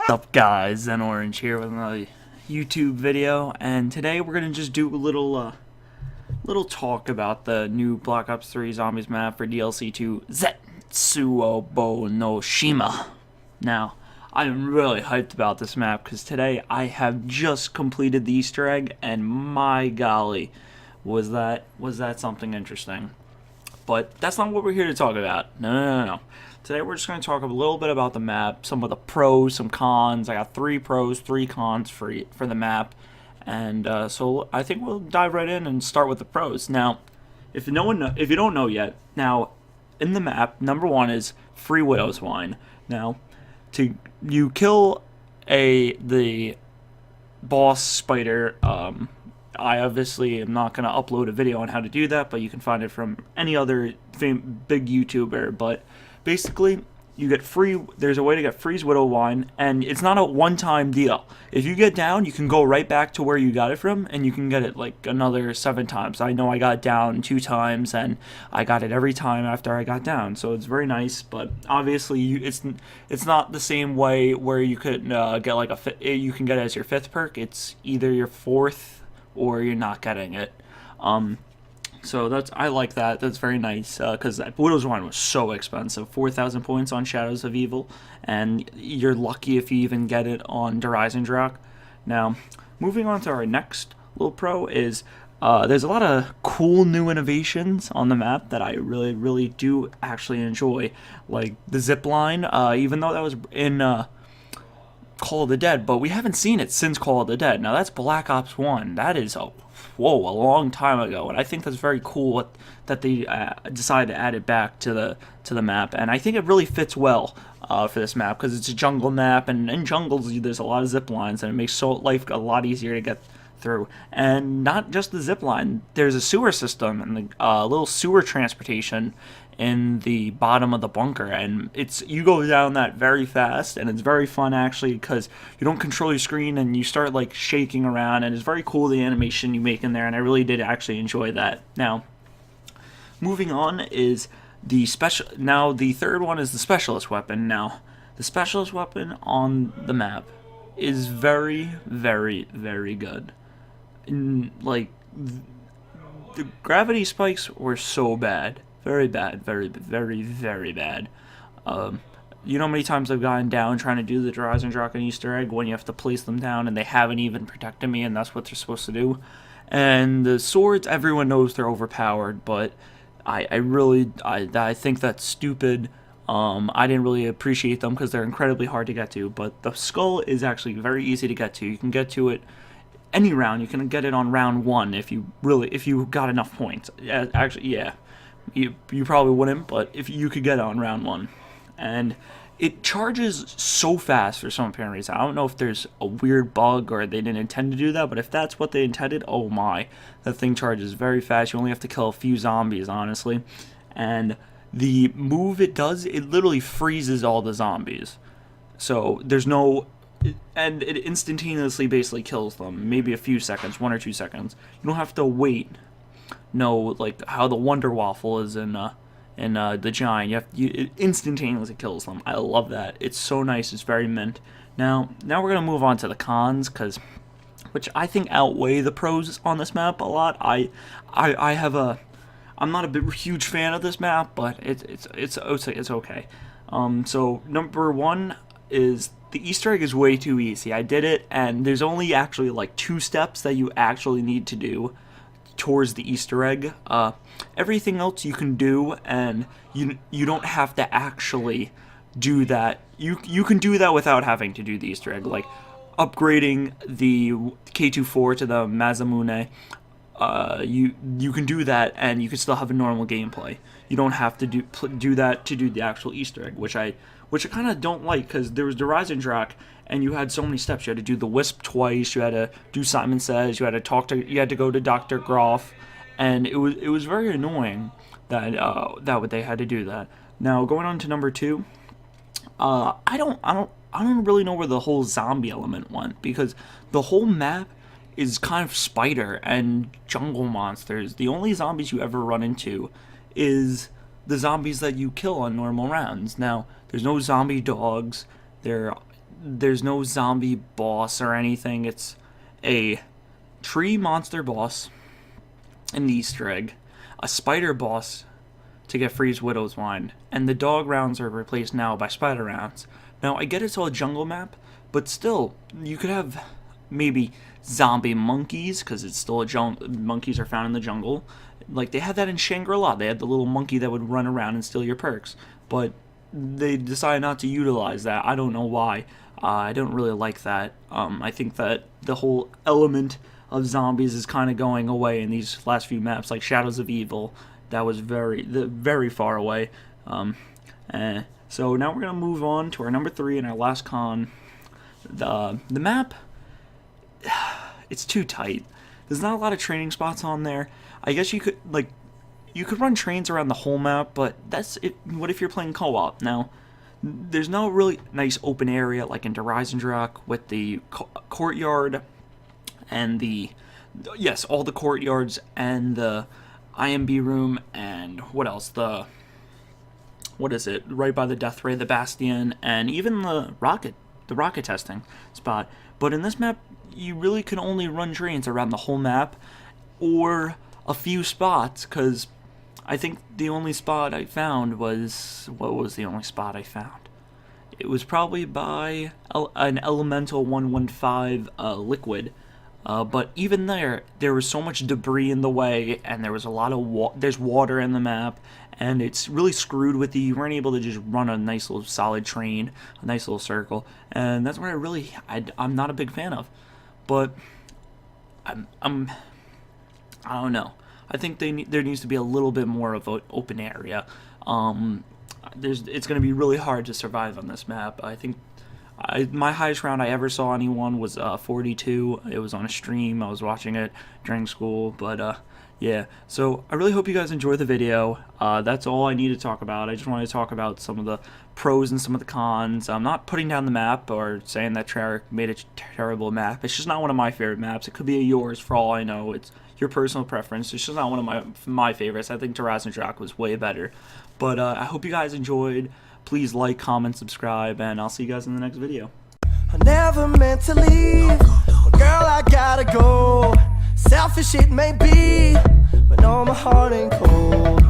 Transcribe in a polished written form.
What's up, guys? Zen Orange here with another YouTube video, and today we're gonna just do a little talk about the new Black Ops 3 Zombies map for DLC 2 Zetsubou no Shima. Now, I'm really hyped about this map because today I have just completed the Easter egg, and my golly, was that something interesting. But that's not what we're here to talk about. No. Today we're just going to talk a little bit about the map, some of the pros, some cons. I got 3 pros, 3 cons for the map. And so I think we'll dive right in and start with the pros. Now, if you don't know yet, now in the map, number 1 is free Widow's Wine. Now, you kill the boss spider. I obviously am not going to upload a video on how to do that, but you can find it from any other big YouTuber. But basically, you get there's a way to get free Widow Wine, and it's not a one-time deal. If you get down, you can go right back to where you got it from, and you can get it like another 7 times. I know I got down 2 times, and I got it every time after I got down, so it's very nice. But obviously, it's not the same way where you could get like you can get it as your 5th perk. It's either your 4th or you're not getting it. So I like that. That's very nice because that Widow's Wine was so expensive, 4,000 points on Shadows of Evil, and you're lucky if you even get it on Horizon Drak. Now, moving on to our next little pro is there's a lot of cool new innovations on the map that I really do actually enjoy, like the zip line. Even though that was in Call of the Dead, but we haven't seen it since Call of the Dead. Now that's Black Ops 1. That is a long time ago, and I think that's very cool that they decided to add it back to the map, and I think it really fits well for this map because it's a jungle map, and in jungles there's a lot of zip lines, and it makes life a lot easier to get through. And not just the zip line, there's a sewer system and a little sewer transportation in the bottom of the bunker, and you go down that very fast, and it's very fun actually because you don't control your screen and you start like shaking around, and it's very cool the animation you make in there, and I really did actually enjoy that. Now, moving on is the third one is the specialist weapon. Now, the specialist weapon on the map is very good. Like, the gravity spikes were so bad. Very bad. You know how many times I've gotten down trying to do the Horizon Drak and Easter egg when you have to place them down and they haven't even protected me, and that's what they're supposed to do. And the swords, everyone knows they're overpowered, but I think that's stupid. I didn't really appreciate them because they're incredibly hard to get to, but the skull is actually very easy to get to. You can get to it any round. You can get it on round 1 if you got enough points. Actually, yeah. You probably wouldn't, but if you could get it on round 1. And it charges so fast for some apparent reason. I don't know if there's a weird bug or they didn't intend to do that, but if that's what they intended, oh my. That thing charges very fast. You only have to kill a few zombies, honestly. And the move it does, it literally freezes all the zombies. So there's no... And it instantaneously basically kills them. Maybe a few seconds, 1 or 2 seconds. You don't have to wait. No, like how the Wonder Waffle is in the Giant. It instantaneously kills them. I love that. It's so nice. It's very mint. Now we're gonna move on to the cons, which I think outweigh the pros on this map a lot. I'm not a huge fan of this map, but it's okay. So number 1 is the Easter egg is way too easy. I did it, and there's only actually like 2 steps that you actually need to do towards the Easter egg. Everything else you can do, and you don't have to actually do that. You can do that without having to do the Easter egg, like upgrading the K24 to the Mazamune. You can do that, and you can still have a normal gameplay. You don't have to do that to do the actual Easter egg, which I kind of don't like, because there was the Horizon Drak, and you had so many steps. You had to do the Wisp twice. You had to do Simon Says. You had to go to Dr. Groff, and it was very annoying that they had to do that. Now going on to number 2, I don't really know where the whole zombie element went, because the whole map is kind of spider and jungle monsters. The only zombies you ever run into is the zombies that you kill on normal rounds. Now, there's no zombie dogs. there's no zombie boss or anything. It's a tree monster boss in the Easter egg, a spider boss to get Freeze Widow's Wine, and the dog rounds are replaced now by spider rounds. Now, I get it's all a jungle map, but still, you could have maybe zombie monkeys, because it's still monkeys are found in the jungle. Like, they had that in Shangri-La. They had the little monkey that would run around and steal your perks, but they decided not to utilize that. I don't know why. I don't really like that. I think that the whole element of zombies is kind of going away in these last few maps, like Shadows of Evil. That was very far away. So now we're gonna move on to our number 3 and our last con. The map, it's too tight. There's not a lot of training spots on there. I guess you could run trains around the whole map, but that's it. What if you're playing co-op? Now, there's no really nice open area like in Horizon with the courtyard and all the courtyards and the IMB room, and what else? What is it? Right by the Death Ray, the Bastion, and even the rocket testing spot. But in this map, you really can only run trains around the whole map, or a few spots, because I think the only spot I found was... What was the only spot I found? It was probably by an Elemental 115 liquid. But even there was so much debris in the way, and there was a lot of there's water in the map, and it's really screwed with you. You weren't able to just run a nice little solid train, a nice little circle, and that's what I'm not a big fan of. But I don't know. I think there needs to be a little bit more of an open area. It's going to be really hard to survive on this map. I think my highest round I ever saw anyone was 42. It was on a stream. I was watching it during school. But yeah, so I really hope you guys enjoy the video. That's all I need to talk about. I just wanted to talk about some of the pros and some of the cons. I'm not putting down the map or saying that Treyarch made a terrible map. It's just not one of my favorite maps. It could be yours for all I know. It's your personal preference. It's just not one of my favorites. I think Horizon was way better. But I hope you guys enjoyed. Please like, comment, subscribe, and I'll see you guys in the next video. I never meant to leave, but girl, I gotta go. Selfish it may be, but no, my heart ain't cold.